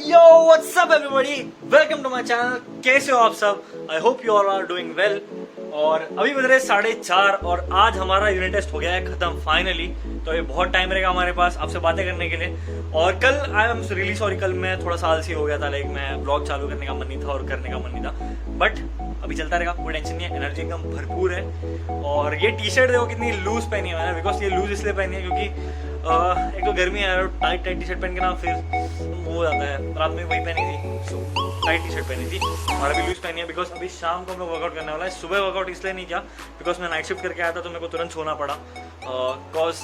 Yo what's up everybody, welcome to my channel. कैसे हो आप सब? I hope you all are doing well. और अभी बज रहे 4:30 और आज हमारा यूनिट टेस्ट हो गया है खत्म फाइनली। तो ये बहुत टाइम रहेगा हमारे पास आपसे बातें करने के लिए। और कल आई एम रियली सॉरी, कल मैं थोड़ा सा आलसी हो गया था। लाइक मैं ब्लॉग चालू करने का मन नहीं था और करने का मन नहीं था, बट अभी चलता रहेगा, कोई टेंशन नहीं है। एनर्जी एकदम भरपूर है। और ये टी शर्ट देखो कितनी लूज पहनी है मैंने, बिकॉज ये लूज इसलिए पहनी है क्योंकि एक तो गर्मी है, टाइट टाइट टी शर्ट पहन के ना फिर वो हो जाता है। रात में वही पहनी थी, सो टाइट टी शर्ट पहनी थी और अभी लूज पहनी है बिकॉज अभी शाम को हम लोग वर्कआउट करने वाला है। सुबह वर्कआउट इसलिए नहीं किया बिकॉज मैं नाइट शिफ्ट करके आया था, तो मेरे को तुरंत सोना पड़ा। बिकॉज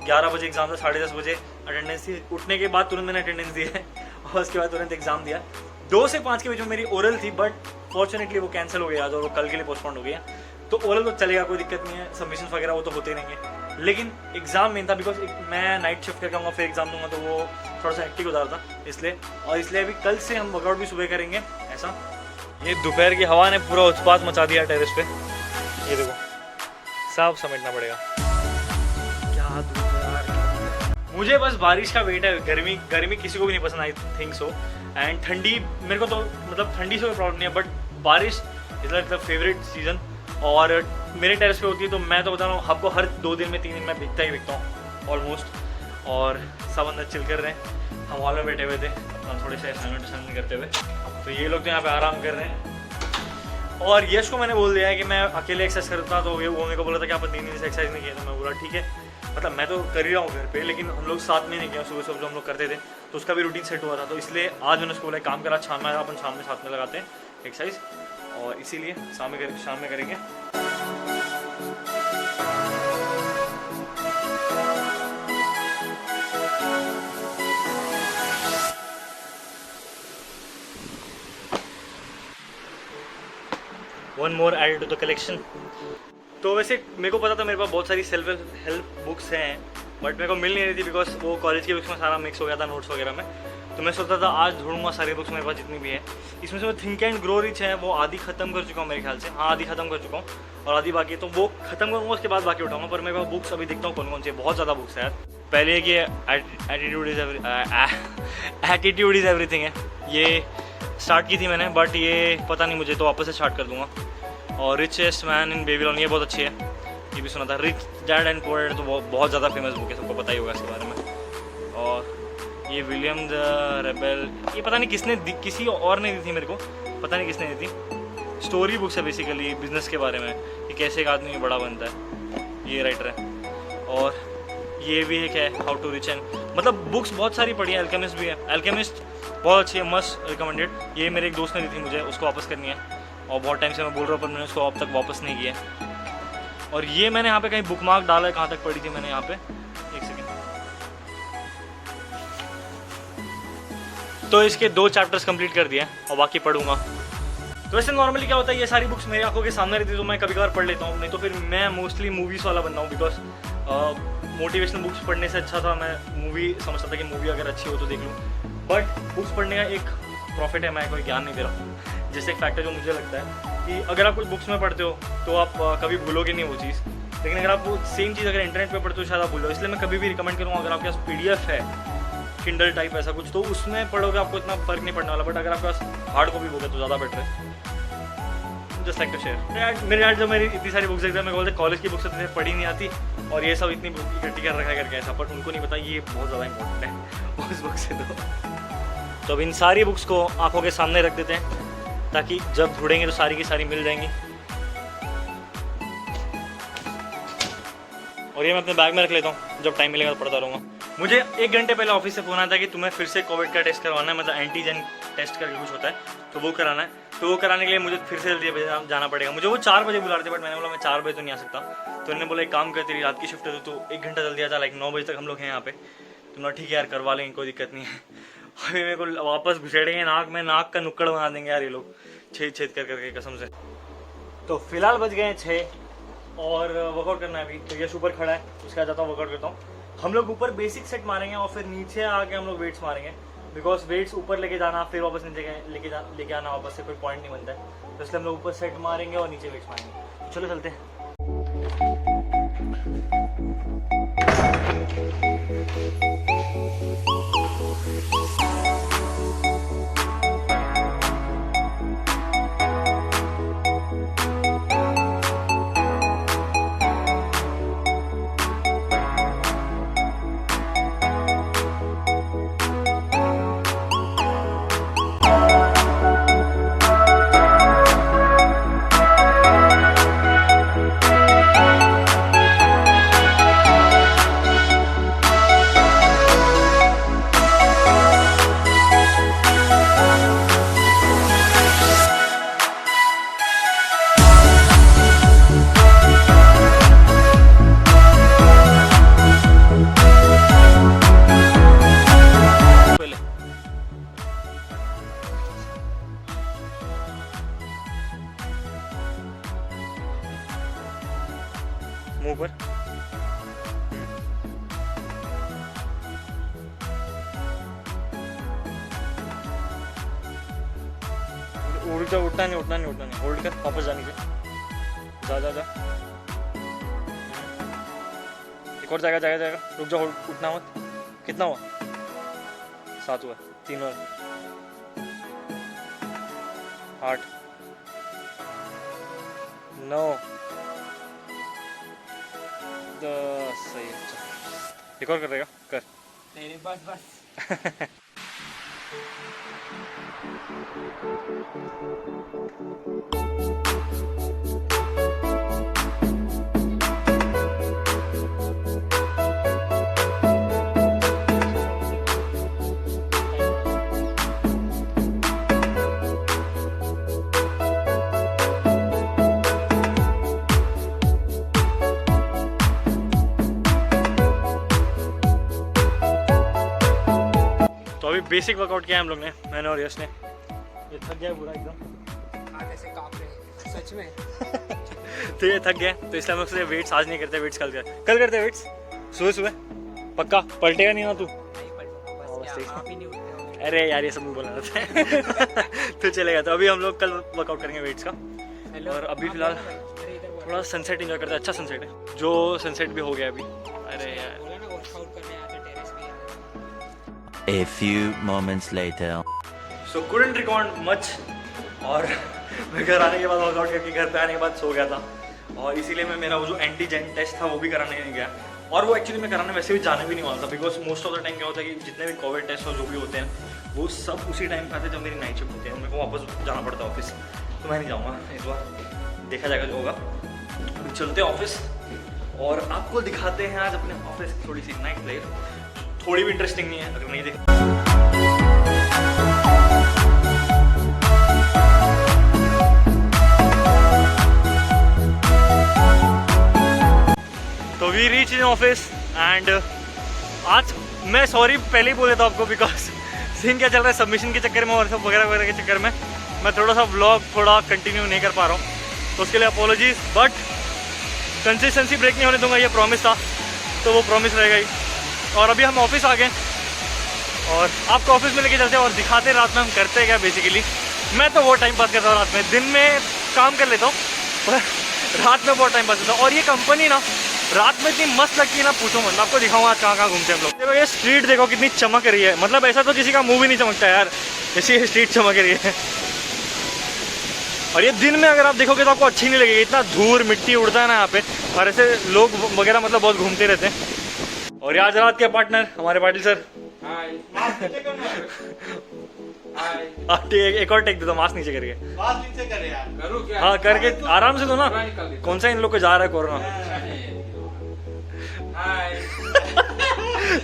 11 बजे एग्जाम था, 10:30 बजे अटेंडेंस थी। उठने के बाद तुरंत मैंने अटेंडेंस दी है और उसके बाद तुरंत एग्जाम दिया। 2 से 5 के बीच में मेरी ओरल थी, बट फॉर्चुनेटली वो कैंसिल हो गया और वो कल के लिए पोस्टपोन हो गया। तो ओरल तो चलेगा, कोई दिक्कत नहीं है। सबमिशन वगैरह वो तो होते ही रहेंगे, लेकिन एग्जाम मेन था बिकॉज मैं नाइट शिफ्ट करके आऊँगा फिर एग्जाम दूंगा, तो वो थोड़ा सा हेक्टिक हो जाता था इसलिए। और इसलिए अभी कल से हम वर्कआउट भी सुबह करेंगे ऐसा। ये दोपहर की हवा ने पूरा उत्पात मचा दिया टेरेस पे। ये देखो, साफ समेटना पड़ेगा। क्या धूप है यार। मुझे बस बारिश का वेट है। गर्मी किसी को भी नहीं पसंद, आई थिंक सो। एंड ठंडी मेरे को तो मतलब ठंडी से कोई प्रॉब्लम नहीं है, बट बारिश is like the favourite season. और मेरे टेरेस पे होती है, तो मैं तो बता रहा हूँ आपको, हर 2 दिन में 3 दिन में दिखता हूँ ऑलमोस्ट। और सब अंदर चिल कर रहे हैं, हम हॉल में बैठे हुए थे अपना थोड़े से असाइनमेंट करते हुए। तो ये लोग तो यहाँ पे आराम कर रहे हैं। और यश को मैंने बोल दिया है कि मैं अकेले एक्सरसाइज करता, तो वो मेरे को बोला था कि आप 3 दिन से एक्सरसाइज नहीं किया। तो मैं बोला ठीक है, मतलब मैं तो कर ही रहा हूँ घर पे, लेकिन हम लोग साथ में नहीं किया। सुबह सुबह जो हम लोग करते थे तो उसका भी रूटीन सेट हुआ था, तो इसलिए आज मैंने उसको बोला काम करा, शाम में अपन शाम में साथ में लगाते हैं एक्सरसाइज, और इसीलिए शाम में करेंगे। One more added to the collection. तो वैसे मेरे को पता था मेरे पास बहुत सारी सेल्फ हेल्प बुक्स हैं, बट मेरे को मिल नहीं रही थी बिकॉज वो कॉलेज की बुक्स में सारा मिक्स हो गया था नोट्स वगैरह में। तो मैं सोचता था आज ढूंढूंगा सारी बुक्स मेरे पास जितनी भी है। इसमें से मैं थिंक एंड ग्रो रिच है वो आधी खत्म कर चुका हूँ मेरे ख्याल से। हाँ, आधी खत्म कर चुका हूँ और आधी बाकी है, तो वो खत्म करूँगा उसके बाद बाकी उठाऊंगा। पर मेरे पास बुक्स अभी देखता हूँ कौन कौन सी है। बहुत ज़्यादा बुक्स है यार। पहले एक ये एटीट्यूड इज़ एवरीथिंग है, ये स्टार्ट की थी मैंने, बट ये पता नहीं, मुझे तो वापस से स्टार्ट कर दूँगा। और रिचेस्ट मैन इन बेबीलोन, ये बहुत अच्छी है, ये भी सुना था। Rich dad and poor dad तो बहुत ज़्यादा फेमस बुक है, सबको पता ही होगा इसके बारे में। और ये विलियम द रेबेल, ये पता नहीं किसने किसी और ने दी थी मेरे को, पता नहीं किसने दी थी। स्टोरी बुक्स है बेसिकली बिजनेस के बारे में, कि कैसे एक आदमी बड़ा बनता है, ये राइटर है। और ये भी एक है हाउ टू रिच एंड, मतलब बुक्स बहुत सारी पढ़ी है। अल्केमिस्ट भी है, अल्केमिस्ट बहुत अच्छी है, मस्ट रिकमेंडेड। ये मेरे एक दोस्त ने दी थी मुझे, उसको वापस करनी है और बहुत टाइम से मैं बोल रहा हूँ, पर मैंने उसको अब तक वापस नहीं किया। और ये मैंने यहाँ पे कहीं बुक मार्क डाला है, कहाँ तक पढ़ी थी मैंने यहाँ पे, एक सेकेंड। तो इसके 2 चैप्टर्स कंप्लीट कर दिए और बाकी पढ़ूंगा। तो वैसे नॉर्मली क्या होता है, ये सारी बुक्स मेरी आंखों के सामने रहती है, तो मैं कभी कभार पढ़ लेता हूँ, नहीं तो फिर मैं मोस्टली मूवीज़ वाला बनता हूँ। बिकॉज मोटिवेशनल बुक्स पढ़ने से अच्छा था मैं मूवी समझता था कि मूवी अगर अच्छी हो तो देख लूँ। बट बुक्स पढ़ने का एक प्रॉफिट है, मैं कोई ज्ञान नहीं दे रहा हूँ। जैसे एक फैक्टर जो मुझे लगता है कि अगर आप कुछ बुक्स में पढ़ते हो तो आप कभी भूलोगे नहीं वो चीज़, लेकिन अगर आप वो सेम चीज़ अगर इंटरनेट पे पढ़ते हो शायद आप भूलो। इसलिए मैं कभी भी रिकमेंड करूँगा, अगर आपके पास PDF है, किंडल टाइप ऐसा कुछ, तो उसमें पढ़ोगे आपको इतना फर्क नहीं पड़ने वाला। बट अगर आपके पास हार्ड कॉपी बुक है तो ज़्यादा बेटर है। Just like to share. मेरे यार जो मेरी इतनी सारी बुक्स देखते हैं, मैं बोलते कॉलेज की बुक्स तो पढ़ी नहीं आती, और ये सब इतनी बुक इकट्ठी कर रखा है करके ऐसा, बट उनको नहीं पता ये बहुत ज़्यादा इंपॉर्टेंट है उस बुक से। तो अब इन सारी बुक्स को आंखों के सामने रख देते हैं, ताकि जब ढूंढेंगे तो सारी की सारी मिल जाएंगी। और ये मैं अपने बैग में रख लेता हूँ, जब टाइम मिलेगा तो पढ़ता रहूँगा। मुझे 1 घंटे पहले ऑफिस से फोन आया था कि तुम्हें फिर से कोविड का टेस्ट करवाना है, मतलब एंटीजन टेस्ट करके कुछ होता है, तो वो कराना है। तो वो कराने के लिए मुझे फिर से जल्दी जाना पड़ेगा। मुझे वो 4 बजे बुला रहे थे, बट मैंने बोला मैं 4 बजे तो नहीं आ सकता। तो उन्होंने बोला एक काम कर, तेरी रात की शिफ्ट है तो 1 घंटा जल्दी आ जा, लाइक 9 बजे तक हम लोग हैं यहाँ पे। तो ना ठीक है यार, करवा लेंगे, कोई दिक्कत नहीं है। अभी मेरे को वापस घुसेड़ेंगे नाक में, नाक का नुक्कड़ बना देंगे यार ये लोग, छेद करके कसम से। तो फिलहाल बज गए 6 और वर्कआउट करना है अभी। तो यश ऊपर खड़ा है, उसके बाद जाता हूँ वर्कआउट करता हूँ। हम लोग ऊपर बेसिक सेट मारेंगे और फिर नीचे आके हम लोग वेट्स मारेंगे, बिकॉज वेट्स ऊपर लेके जाना फिर वापस नीचे लेके आना वापस से कोई पॉइंट नहीं बनता है। तो इसलिए हम लोग ऊपर सेट मारेंगे और नीचे वेट्स मारेंगे। चलो चलते हैं। रुक जा, उठना नहीं उठना नहीं उठना नहीं, होल्ड कर, वापस जाने के, जा जा जा, एक और जाएगा जाएगा जाएगा, रुक जा, होल्ड, उठना मत। कितना हुआ? 7 हुआ, 3 और 8 9 10 सही है। एक और कर देगा, कर। नहीं बस बस। तो अभी बेसिक वर्कआउट किया है हम लोग ने, मैंने और यश ने। ये थक गया पूरा एकदम, हाथ ऐसे कांप रहे सच में। तो ये थक गया, तो इसलिए हम लोग से वेट्स आज नहीं करते, वेट्स कल करते वेट्स सुबह सुबह। पक्का पलटेगा नहीं ना तू? नहीं पलटूंगा, बस बस क्या ठीक। आप ही नहीं उठते होंगे। अरे यार ये सब बोलना रहता है। तो चलेगा, तो अभी हम लोग कल वर्कआउट करेंगे वेट्स का। हेलो, और अभी आप फिलहाल बोलो ना, अरे इधर बोलो। थोड़ा सनसेट एंजॉय करते हैं, अच्छा सनसेट है, जो सनसेट भी हो गया अभी। अरे यार बोला ना वर्कआउट करने आते टेरेस पे। A few moments later. So couldn't record much, और मैं घर आने के बाद वर्कआउट करके घर पे आने के बाद सो गया था, और इसीलिए मैं मेरा वो जो एंटीजेन टेस्ट था वो भी कराने नहीं गया। और वो एक्चुअली मैं कराने वैसे भी जाने भी नहीं वाला था, because most of the time क्या होता है कि जितने भी कोविड टेस्ट और जो भी होते हैं वो सब उसी टाइम पे आते हैं जब मेरी नाइट शिफ्ट होती है, मेरे को वापस जाना पड़ता है ऑफिस, तो मैं नहीं जाऊँगा इस बार, देखा जाएगा जो होगा। अभी चलते हैं ऑफिस और आपको दिखाते हैं आज अपने ऑफिस की थोड़ी सी नाइट लाइफ। थोड़ी भी इंटरेस्टिंग नहीं है अगर नहीं देख। तो we reach in office and आज मैं सॉरी पहले ही बोल देता हूँ आपको, बिकॉज सीन क्या चल रहा है सबमिशन के चक्कर में और सब वगैरह वगैरह के चक्कर में मैं थोड़ा सा व्लॉग थोड़ा कंटिन्यू नहीं कर पा रहा हूँ, तो उसके लिए अपॉलॉजीज। बट कंसिस्टेंसी ब्रेक नहीं होने दूंगा, ये प्रॉमिस था, तो वो प्रॉमिस रहेगा ही। और अभी हम ऑफिस आ गए और आपको ऑफिस में लेके चलते हैं और दिखाते हैं रात में हम करते हैं क्या। बेसिकली मैं तो बहुत टाइम पास करता हूँ रात में, दिन में काम कर लेता हूँ पर रात में बहुत टाइम पास करता हूँ। और ये कंपनी ना रात में इतनी मस्त लगती है ना, पूछो मत। आपको दिखाऊंगा आज कहाँ कहाँ घूमते हैं हम लोग। देखो ये स्ट्रीट देखो कितनी चमक रही है, मतलब ऐसा तो किसी का मुंह भी नहीं चमकता यार, ऐसी ये स्ट्रीट चमक रही है। और ये दिन में अगर आप देखोगे तो आपको अच्छी नहीं लगेगी, इतना धूल मिट्टी उड़ता है ना यहाँ पे, और ऐसे लोग वगैरह मतलब बहुत घूमते रहते हैं। और ये आज रात के पार्टनर हमारे पाटिल सर। एक और टेक दे दो, मास्क नीचे करके। बात नीचे करे यार। करूँ क्या? हाँ करके आराम से दो ना, कौन सा इन लोग को जा रहा है कोरोना।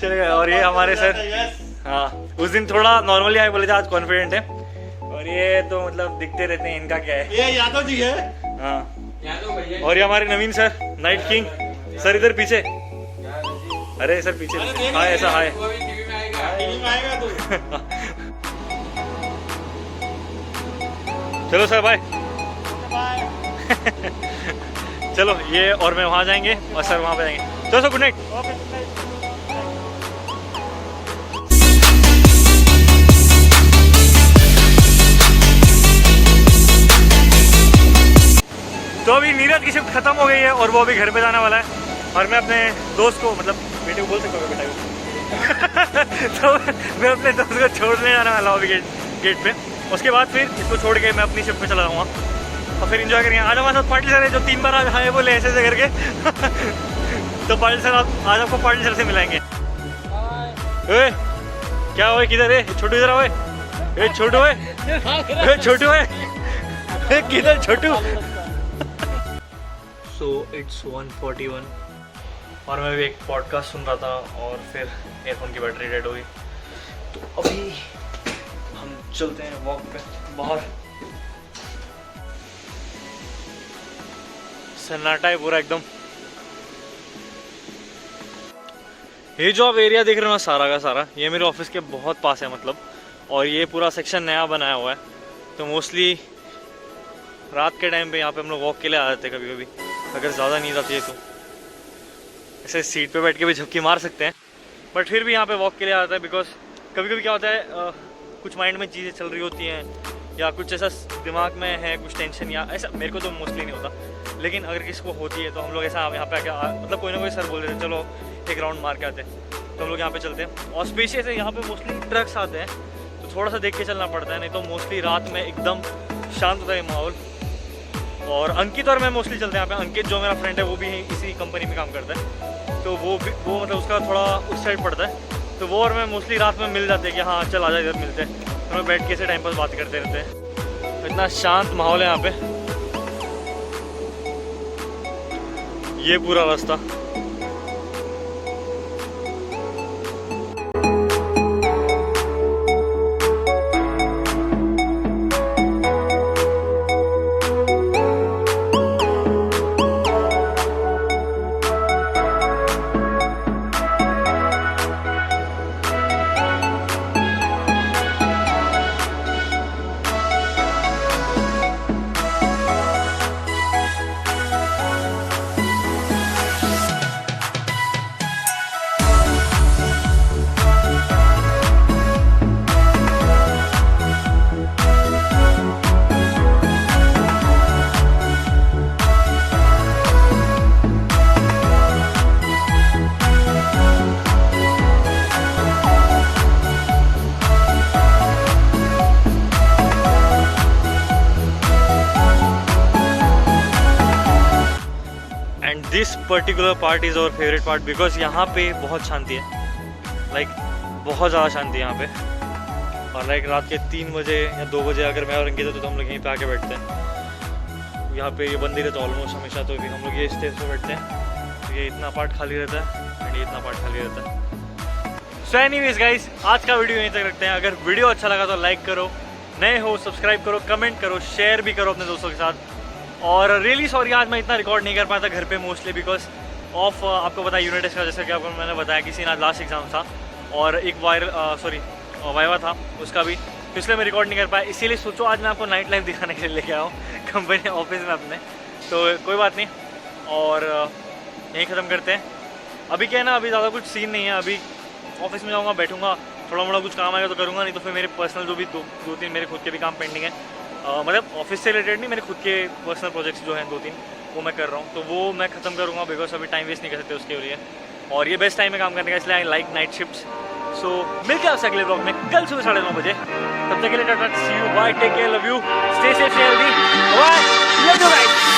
चलेगा। और ये हमारे सर, हाँ उस दिन थोड़ा नॉर्मली आए बोले थे, आज कॉन्फिडेंट है। और ये तो मतलब दिखते रहते हैं, इनका क्या है। ये यादव जी है। हाँ और ये हमारे नवीन सर नाइट किंग सर, इधर पीछे। अरे सर पीछे हाय, ऐसा हाय। टीवी में आएगा तू। चलो सर बाय। चलो ये और मैं वहाँ जाएंगे और सर वहाँ पे जाएंगे। चलो सर गुड नाइट। तो अभी नीरज की शिफ्ट खत्म हो गई है और वो अभी घर पे जाने वाला है, और मैं अपने दोस्त को, मतलब बेटे को बोल सकता हूँ बेटा को तो मैं अपने दोस्त को छोड़ने जाने वाला हूँ अभी गेट पे। उसके बाद फिर इसको छोड़ के मैं अपनी शिफ्ट पे चला जाऊँगा और फिर एंजॉय करेंगे। आज हमारे साथ पाटिल सर है जो 3 बार आज हाय बोले ऐसे ऐसे करके तो पाटिल सर आज आपको पाटिल सर से मिलाएंगे। ए, क्या हुआ, किधर है छोटू, इधर आओ। ए छोटू है, ए छोटू है, किधर छोटू। सो इट्स 1:41 और मैं भी एक पॉडकास्ट सुन रहा था और फिर एयरफोन की बैटरी डेड हो गई, तो अभी हम चलते हैं वॉक पे बाहर। सन्नाटा है पूरा एकदम। ये जो आप एरिया देख रहे हो ना सारा का सारा, ये मेरे ऑफिस के बहुत पास है मतलब, और ये पूरा सेक्शन नया बनाया हुआ है, तो मोस्टली रात के टाइम पे यहाँ पे हम लोग वॉक के लिए आ जाते हैं। कभी कभी अगर ज़्यादा नींद आती है तो ऐसे सीट पे बैठ के भी झपकी मार सकते हैं, बट फिर भी यहाँ पे वॉक के लिए आता है। बिकॉज कभी कभी क्या होता है कुछ माइंड में चीज़ें चल रही होती हैं या कुछ ऐसा दिमाग में है कुछ टेंशन या ऐसा, मेरे को तो मोस्टली नहीं होता, लेकिन अगर किसी को होती है तो हम लोग ऐसा यहाँ पे आके मतलब कोई ना कोई सर बोल देते हैं चलो एक राउंड मार के आते हैं, तो हम लोग यहाँ पे चलते हैं। और स्पेशियस है यहाँ पे, मोस्टली ट्रक्स आते हैं तो थोड़ा सा देख के चलना पड़ता है, नहीं तो मोस्टली रात में एकदम शांत होता है माहौल। और अंकित और मैं मोस्टली चलते हैं यहाँ पे। अंकित जो मेरा फ्रेंड है वो भी इसी कंपनी में काम करता है, तो वो मतलब उसका थोड़ा उस साइड पड़ता है, तो वो और मैं मोस्टली रात में मिल जाते हैं कि हाँ चल आजा इधर मिलते हैं, तो मैं बैठ के ऐसे टाइम पास बात करते रहते हैं। तो इतना शांत माहौल है यहाँ पे, ये पूरा रास्ता। This particular part is our favourite part because यहाँ पे बहुत शांति है, लाइक बहुत ज़्यादा शांति है यहाँ पे। और लाइक रात के 3 बजे या 2 बजे अगर मैं और अंकित होते तो हम लोग यहीं पे आके बैठते हैं। यहाँ पे ये बंद ही रहता है ऑलमोस्ट हमेशा, तो भी हम लोग ये स्टेज पे बैठते हैं। तो ये इतना पार्ट खाली रहता है एंड ये इतना पार्ट खाली रहता है। सो एनीवेज गाइस, आज का वीडियो यहीं तक रखते हैं। अगर वीडियो अच्छा लगा तो लाइक करो, नए हो सब्सक्राइब करो, कमेंट करो, शेयर भी करो अपने दोस्तों के साथ। और रियली सॉरी आज मैं इतना रिकॉर्ड नहीं कर पाया था घर पे मोस्टली बिकॉज ऑफ आपको पता है यूनिट टेस्ट का, जैसे कि आपको मैंने बताया किसी आज लास्ट एग्जाम था और एक वाइवा था उसका भी, तो इसलिए मैं रिकॉर्ड नहीं कर पाया। इसीलिए सोचो आज मैं आपको नाइट लाइफ दिखाने के लिए लेके आया हूँ कंपनी ऑफिस में अपने, तो कोई बात नहीं। और यहीं ख़त्म करते हैं। अभी क्या है ना, अभी ज़्यादा कुछ सीन नहीं है। अभी ऑफिस में जाऊँगा, बैठूँगा, थोड़ा मोड़ा कुछ काम आएगा तो करूँगा, नहीं तो फिर मेरे पर्सनल जो भी दो तीन मेरे खुद के भी काम पेंडिंग है, मतलब ऑफिस से रिलेटेड नहीं, मेरे खुद के पर्सनल प्रोजेक्ट्स जो हैं 2-3 वो मैं कर रहा हूँ, तो वो मैं ख़त्म करूँगा बिकॉज अभी टाइम वेस्ट नहीं कर सकते उसके लिए। और ये बेस्ट टाइम है काम करने का, इसलिए आई लाइक नाइट शिफ्ट्स। सो मिलते हैं आपसे अगले ब्लॉग में कल सुबह 9:30 बजे। तब तक के लिए tata, see you, bye, take care, love you, stay safe, stay healthy, bye, love you guys.